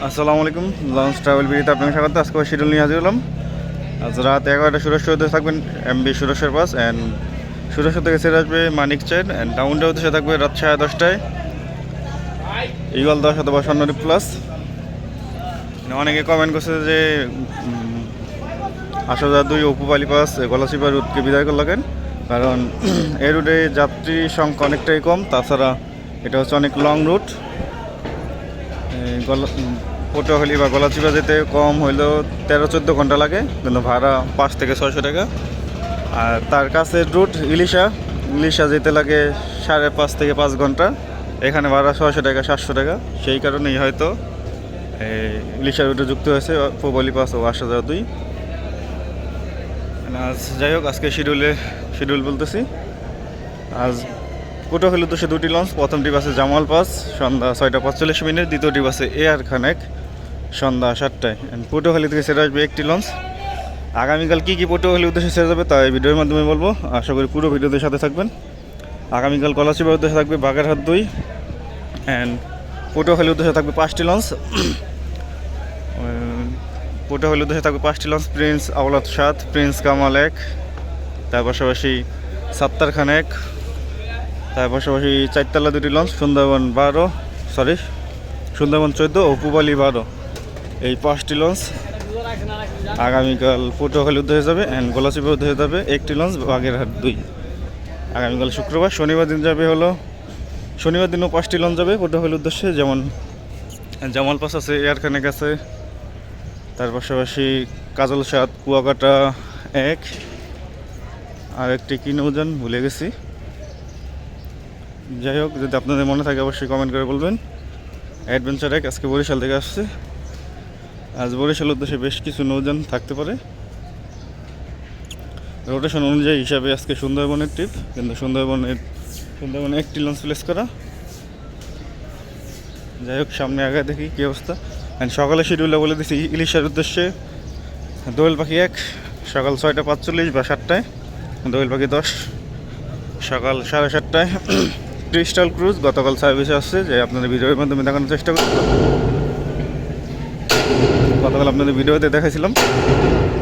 আসসালামু আলাইকুম। Launch travel বিডিতে আপনাকে স্বাগত। আজকে শিডিউল নিয়ে হাজির হলাম। আজ রাত 11টা সুরেশ্বর হতে থাকবেন MB Sureshwar bus, and Sureshwar থেকে ছেড়ে আসবে মানিকচাঁদ, অ্যান্ড টাউনটা উদ্দেশ্যে থাকবে রাত 10:30টায় ইগল 10 অথবা স্বর্ণদ্বীপ প্লাস। অনেকে কমেন্ট করছে যে 8,002 অপুপালি পাস গলাচিপা রুটকে বিদায় করল কেন, কারণ এই রুটে যাত্রী সংখ্যা অনেকটাই কম, তাছাড়া এটা হচ্ছে অনেক লং রুট। পটুয়াখালী বা গলাচিপা যেতে কম হইলেও 13-14 ঘন্টা লাগে, কিন্তু ভাড়া 5 থেকে 600 টাকা। আর তার কাছে রুট ইলিশা যেতে লাগে 5.5 থেকে 5 ঘন্টা, এখানে ভাড়া 600 টাকা 700 টাকা। সেই কারণেই হয়তো ইলিশা রুটে যুক্ত হয়েছে পপুপালি পাস ও 8,002। আজ যাই হোক, আজকে শিডিউল বলতেছি। আজ পটুয়াখালী উদ্দেশ্যে 2টি লঞ্চ। প্রথমটি বাসে জামাল পাস সন্ধ্যা 6:45, দ্বিতীয়টি বাসে এয়ার খানেক সন্ধ্যা 7টায়। পটুয়াখালী থেকে ছেড়ে আসবে একটি লঞ্চ। আগামীকাল কী কী পটুয়াখালী উদ্দেশ্যে ছেড়ে যাবে তা এই ভিডিওর মাধ্যমে বলবো, আশা করি পুরো ভিডিওতে সাথে থাকবেন। আগামীকাল গলাচিপার উদ্দেশ্যে থাকবে বাগেরহাট 2, অ্যান্ড পটুয়াখালী উদ্দেশ্যে থাকবে 5টি লঞ্চ। পটুয়াখালী উদ্দেশ্যে থাকবে 5টি লঞ্চ: প্রিন্স আওলাদ 7, প্রিন্স কামাল 1, তার পাশাপাশি সাত্তার খান 1, তার পাশাপাশি 4তলা 2টি লঞ্চ সুন্দরবন 14, অপুপালি 12। এই 5টি লঞ্চ আগামীকাল পটুয়াখালী উদ্দেশ্যে যাবে, অ্যান্ড গলাচিপা উদ্দেশ্যে যাবে একটি লঞ্চ বাগেরহাট 2। আগামীকাল শুক্রবার। শনিবার দিন যাবে শনিবার দিনও 5টি লঞ্চ যাবে পটুয়াখালী উদ্দেশ্যে, যেমন জামাল পাস আছে, এয়ার খানেক আছে, তার পাশাপাশি কাজল 7, কুয়াকাটা 1, আর একটি কি নৌযান ভুলে গেছি। যাই হোক, যদি আপনাদের মনে থাকে অবশ্যই কমেন্ট করে বলবেন। অ্যাডভেঞ্চার 1 আজকে বরিশাল থেকে আসছে। আজ বরিশাল উদ্দেশ্যে বেশ কিছু নৌযান থাকতে পারে। রোটেশন অনুযায়ী হিসাবে আজকে সুন্দরবনের ট্রিপ, কিন্তু সুন্দরবনে একটি লঞ্চ প্লেস করা। যাই হোক, সামনে আগে দেখি কী অবস্থা। অ্যান্ড সকালে শিডিউলটা বলে দিচ্ছি। ইলিশার উদ্দেশ্যে দোয়েল পাখি 1 সকাল 6:45 বা 7টায়, দোয়েল পাখি 10 সকাল 7:30টায়। ক্রিস্টাল ক্রুজ গতকাল সার্ভিসে আসছে, যে আপনাদের ভিডিওর মাধ্যমে দেখানোর চেষ্টা করি। গতকাল আপনাদের ভিডিওতে দেখাইছিলাম।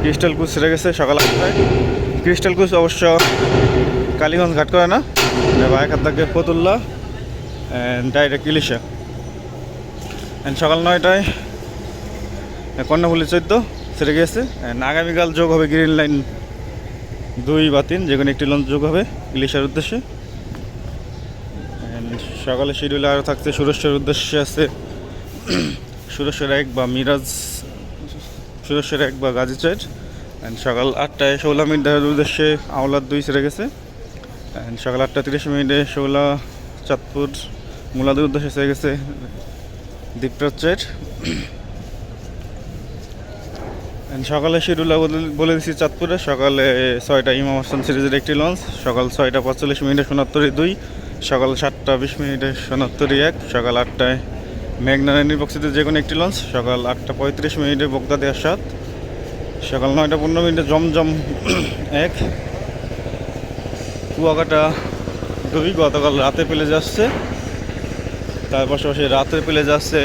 ক্রিস্টাল ক্রুজ ছেড়ে গেছে সকাল 8টায়। ক্রিস্টাল ক্রুজ অবশ্য কালীগঞ্জ ঘাট করে না, বায়াঘাট থাকে Fatullah and direct Ilisha. And সকাল 9টায় কর্ণফুলি 14 ছেড়ে গিয়েছে। অ্যান্ড আগামীকাল যোগ হবে গ্রিন লাইন 2 বা 3, যে কোনো একটি লঞ্চ যোগ হবে ইলিশার উদ্দেশ্যে। সকালে শিডিউলে আরও থাকছে সুরেশ্বর উদ্দেশ্যে আছে সুরেশ্বর 1 বা সুরেশ্বর 1 বা গাজীচাঁদ। অ্যান্ড সকাল 8টায় শৌলা মির্জার উদ্দেশ্যে আওলাদ 2 ছেড়ে গেছে। অ্যান্ড সকাল 8:30 শৌলা চাঁদপুর মুলাদের উদ্দেশ্যে ছেড়ে গেছে দ্বীপরাজ চাঁদ। অ্যান্ড সকালে শিডিউল বলে দিচ্ছি। চাঁদপুরে সকালে 6টায় ইমাম হাসান সিরিজের একটি লঞ্চ, সকাল 6:45 সোনাত্তরী 2, সকাল 7:20 সোনাত্তরী 1, সকাল 8টায় মেঘনারায়ণীর বক্সিতে যে কোনো একটি লঞ্চ, সকাল 8:35 বগদাদিয়া 7, সকাল 9:15 জমজম 1, কুয়াকাটা 2 গতকাল রাতে পেলে যাচ্ছে। তার পাশাপাশি রাতে পেলে যাচ্ছে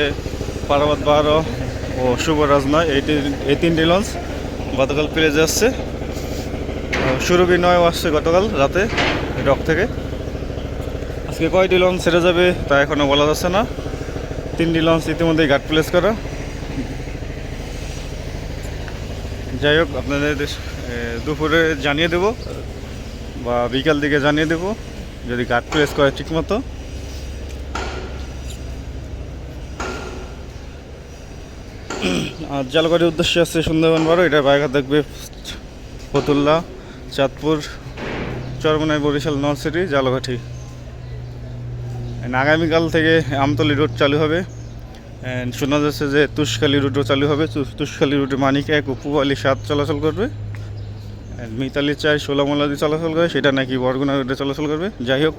পারাবাদ 12 ও শুভরাজ 9, এই 3টি লঞ্চ গতকাল পেলে যাচ্ছে। সুরভি 9 আসছে গতকাল রাতে ডক থেকে। আজকে কয়টি লঞ্চ ছেড়ে যাবে তা এখনও বলা যাচ্ছে না। 3টি লঞ্চ ইতিমধ্যেই ঘাট প্লেস করা। যাই হোক, আপনাদের দুপুরে জানিয়ে দেব বা বিকাল দিকে জানিয়ে দেব যদি ঘাট প্লেস করে ঠিকমতো। আর জালগাড়ির উদ্দেশ্যে আছে সুন্দরবন 12, এটা বায়াঘাট দেখবে ফতুল্লা, চাঁদপুর, চরমনাই, বরিশাল, নলছিটি, জালকাঠি। আগামীকাল থেকে আমতলী রুট চালু হবে। অ্যান্ড শোনা যাচ্ছে যে তুষখালী রুটও চালু হবে। তুষখালী রুটে মানিক 1, অপুপালি 7 চলাচল করবে। অ্যান্ড মিতালি 4 সোলামোলাদি চলাচল করে, সেটা নাকি বরগুনা রুটে চলাচল করবে। যাই হোক,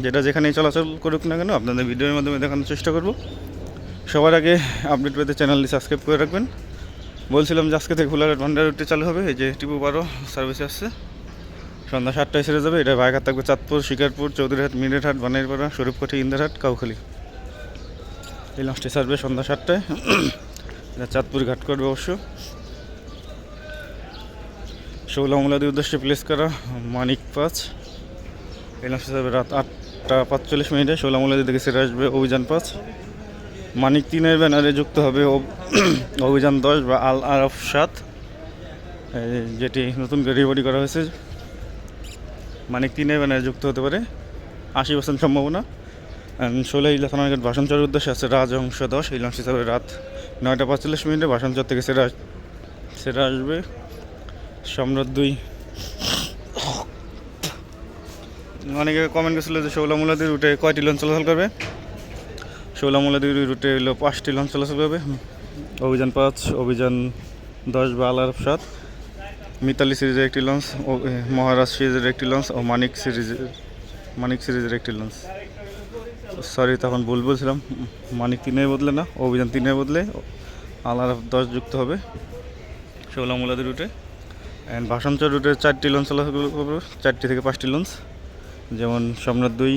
যেটা যেখানেই চলাচল করুক না কেন, আপনাদের ভিডিওর মাধ্যমে দেখানোর চেষ্টা করব। সবার আগে আপডেট পেতে চ্যানেলটি সাবস্ক্রাইব করে রাখবেন। বলছিলাম যে আজকে থেকে ফুলারের ভান্ডার রুটে চালু হবে। এই যে টিপু 12 সার্ভিসে আসছে, সন্ধ্যা 7টায় ছেড়ে যাবে। এটা বায়াঘাট থাকবে চাঁদপুর, শিকারপুর, চৌধুরীহাট, মিরেটহাট, বানাইরপাড়া, স্বরূপকাঠি, ইন্দারহাট, কাউখালী। এই লঞ্চটি ছাড়বে সন্ধ্যা 7টায়। এটা চাঁদপুর ঘাট করবে অবশ্য। শৌলামুলাদের উদ্দেশ্যে প্লেস করা মানিক 5, এই লঞ্চটি ছাড়বে রাত 8:45 শৌলামুলাদি থেকে ছেড়ে আসবে অভিযান 5। মানিক 3-এর ব্যানারে যুক্ত হবে অভিযান 10 বা আল আরফ 7, যেটি নতুন করে রিবডি করা হয়েছে। মানিক 3-এর ব্যানারে যুক্ত হতে পারে, 80% সম্ভাবনা। শোলাইলা থানাঘাট ভাষণচরের উদ্দেশ্যে আছে রাজহংস 10, এই লঞ্চটি ছাড়বে রাত 9:45 ভাষণচর থেকে ছেড়ে আসবে সম্রাট 2। অনেকে কমেন্ট করেছিল যে শৌলামুলাদি রুটে কয়টি লঞ্চ চলাচল করবে। শৌলামুলাদি রুটে হলো 5টি লঞ্চ চলাচল করবে, অভিযান 5, অভিযান 10 বা আল আরফ 7, মিতালি সিরিজের একটি লঞ্চ, মহারাজ সিরিজের একটি লঞ্চ ও মানিক সিরিজের একটি লঞ্চ। সরি, তখন ভুল বলছিলাম, মানিক 3-এর বদলে না, অভিযান 3-এর বদলে আল আরফ 10 যুক্ত হবে শৌলামুলাদি রুটে। অ্যান্ড ভাষণচর রুটে 4টি লঞ্চ চলাচল করবে, 4টি থেকে 5টি লঞ্চ, যেমন সম্রাট 2,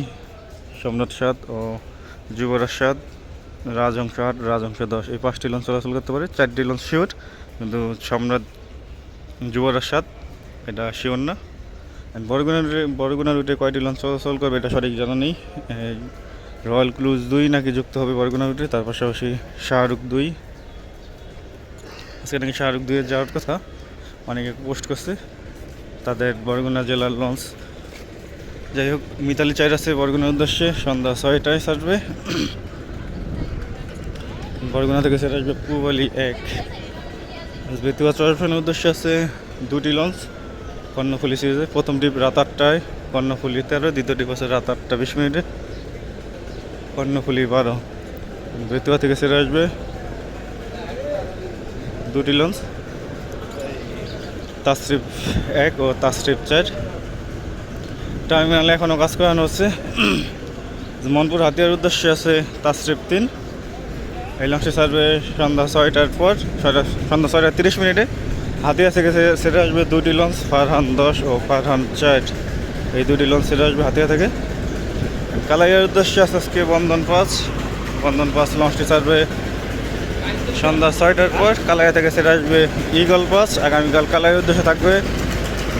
সম্রাট 7 ও যুবরাজ 7, রাজহংস 8, রাজহংস 10, এই 5টি লঞ্চ চলাচল করতে পারে। 4টি লঞ্চ শিওর, কিন্তু সম্রাট, যুবরাজ 7 এটা শিওর না। বরগুনা রুটে কয়টি লঞ্চ চলাচল করবে এটা সঠিক জানা নেই। রয়্যাল ক্রুজ 2 নাকি যুক্ত হবে বরগুনা রুটে, তার পাশাপাশি শাহরুখ 2, আজকে নাকি শাহরুখ 2-এর যাওয়ার কথা অনেকে পোস্ট করছে, তাদের বরগুনা জেলার লঞ্চ। যাই হোক, মিতালি 4 আছে বরগুনার উদ্দেশ্যে, সন্ধ্যা 6টায় ছাড়বে। বরগুনা থেকে ছেড়ে আসবে পুবালি 1। বেতুয়া চরফেনের উদ্দেশ্যে আছে 2টি লঞ্চ কর্ণফুলি সিরিজে, প্রথম ট্রিপ রাত 8টায় কর্ণফুলি 13, দ্বিতীয় ট্রিপ আছে রাত 8:20 কর্ণফুলি 12। বেতুয়া থেকে ছেড়ে আসবে 2টি লঞ্চ, তাসরিফ 1 ও তাসরিফ 4। টার্মিনালে এখনও কাজ করানো হচ্ছে। মনপুর হাতিয়ার উদ্দেশ্যে আছে তাসরিফ 3, এই লঞ্চটি ছাড়বে সন্ধ্যা 6টার পর, সন্ধ্যা 6:30। হাতিয়া থেকে ছেড়ে আসবে 2টি লঞ্চ, ফারহান 10 ও ফারহান 4, এই 2টি লঞ্চ ছেড়ে আসবে হাতিয়া থেকে। কালাইয়ার উদ্দেশ্যে আছে আজকে বন্ধন 5 লঞ্চটি ছাড়বে সন্ধ্যা 6টার পর, কালাইয়া থেকে ছেড়ে আসবে ইগল 5। আগামীকাল কালাইয়ার উদ্দেশ্যে থাকবে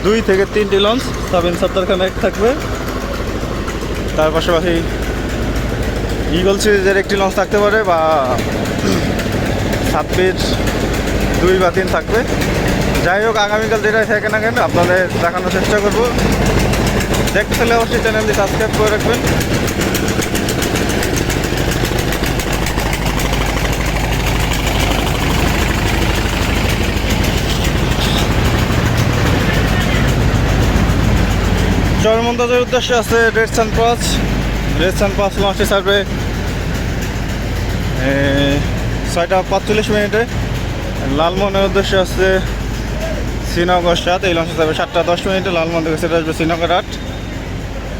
2 থেকে 3টি লঞ্চ, সাবিন সত্তরখানা থাকবে, তার পাশাপাশি ইগল সিরিজের একটি লঞ্চ থাকতে পারে, বা সাব্বির 2 বা 3 থাকবে। যাই হোক, আগামীকাল যেটাই থাকে না কেন আপনাদের দেখানোর চেষ্টা করব। দেখতে হলে অবশ্যই চ্যানেলটি সাবস্ক্রাইব করে রাখবেন। চরমন্দাজের উদ্দেশ্যে আছে রেড সান 5 লঞ্চটি ছাড়বে 6:45। লালমোহনের উদ্দেশ্যে আছে শ্রীনগর 7, এই লঞ্চটি ছাড়বে 7:10। লালমোহন থেকে ছেড়ে আসবে শ্রীনগর 8।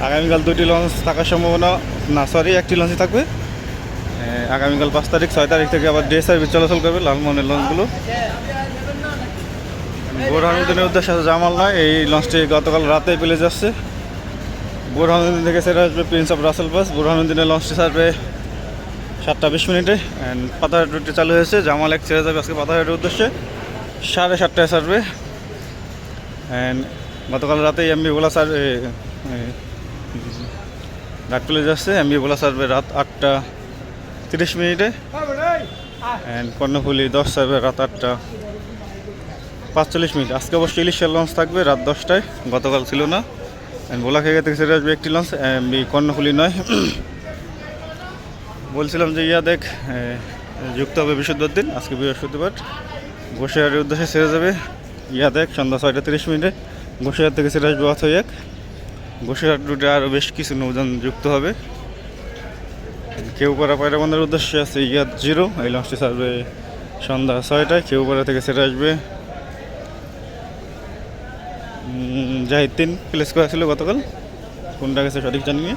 আগামীকাল 2টি লঞ্চ থাকার সম্ভাবনা, না সরি, 1টি লঞ্চই থাকবে। আগামীকাল 5 তারিখ, 6 তারিখ থেকে আবার ডে সার্ভিস চলাচল করবে লালমোহনের লঞ্চগুলো। বোরহানুদ্দিনের উদ্দেশ্যে আছে জামাল নয়, এই লঞ্চটি গতকাল রাতেই পেলে যাচ্ছে। বোরহানুদ্দিন থেকে ছেড়ে আসবে প্রিন্স অফ রাসেল 5, বোরহানুদ্দিনের লঞ্চটি ছাড়বে 7:20। অ্যান্ড পাতারহাট রুটটি চালু হয়েছে, জামাল 1 ছেড়ে যাবে আজকে পাতারহাটের উদ্দেশ্যে, 7:30টায় ছাড়বে। অ্যান্ড গতকাল রাতে এমবি ভোলা ঘাট পেলে যাচ্ছে, এমবি ভোলা ছাড়বে রাত 8:30। অ্যান্ড কর্ণফুলি 10 ছাড়বে রাত 8:45। আজকে অবশ্যই ইলিশের লঞ্চ থাকবে রাত 10টায়, গতকাল ছিল না। ভোলাখাইয়া থেকে ছেড়ে আসবে 1টি লঞ্চ, কর্ণফুলি 9। বলছিলাম যে দেখ যুক্ত হবে বৃহস্পতিবার দিন, আজকে বৃহস্পতিবার। গোসাইহাটের উদ্দেশ্যে ছেড়ে যাবে দেখ সন্ধ্যা 6:30। গোসাইহাট থেকে ছেড়ে আসবে অথই 1। গোসাইহাট রুটে আরও বেশ কিছু নৌযান যুক্ত হবে। কেউপাড়া পায়রাবন্ধার উদ্দেশ্যে আছে 0, এই লঞ্চটি ছাড়বে সন্ধ্যা 6টায়। কেউপাড়া থেকে ছেড়ে আসবে জাহিদ 3 প্লেস করা ছিল গতকাল, কোনটা গেছে সঠিক জানি না।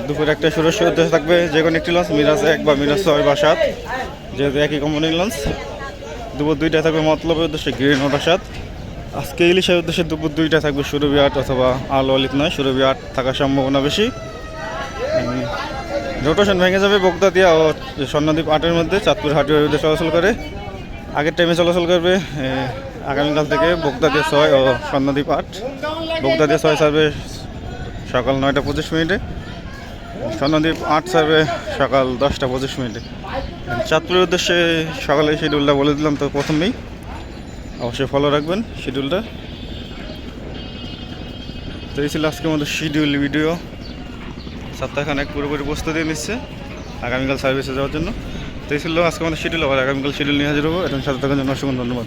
দুপুরে 1টায় সুরস্য উদ্দেশ্যে থাকবে যে কোনো একটি লঞ্চ, মিরাজ 1 বা মিরাজ 6 বা 7, যেহেতু একই কোম্পানির লঞ্চ। দুপুর 2টায় থাকবে মতলবের উদ্দেশ্যে গ্রিন ওটা 7। আজকে ইলিশের উদ্দেশ্যে দুপুর 2টায় থাকবে সুরভি 8 অথবা আল ওয়ালিদ 9, সুরভি 8 থাকার সম্ভাবনা বেশি। রোটেশন ভেঙে যাবে বগদাদিয়া ও স্বর্ণদ্বীপ 8-এর মধ্যে, চাঁদপুর হাটির মধ্যে চলাচল করে। আগের টাইমে চলাচল করবে আগামীকাল থেকে বগদাদিয়া 6 ও স্বর্ণদ্বীপ 8। বগদাদিয়া 6 ছাড়বে সকাল 9:25, স্বর্ণদ্বীপ 8 ছাড়বে সকাল 10:25। চাঁদপুরের উদ্দেশ্যে সকালে শিডিউলটা বলে দিলাম তো প্রথমেই, অবশ্যই ফলো রাখবেন শিডিউলটা। তো এই ছিল আজকের মতো শিডিউল ভিডিও। সপ্তাহখানেক পুরোপুরি প্রস্তুতি নিচ্ছে আগামীকাল সার্ভিসে যাওয়ার জন্য। তো এই ছিল আজকের মতো শিডিউল, আবার আগামীকাল শিডিউল নিয়ে হাজির হবো। এখন সাথে থাকার জন্য অসংখ্য ধন্যবাদ।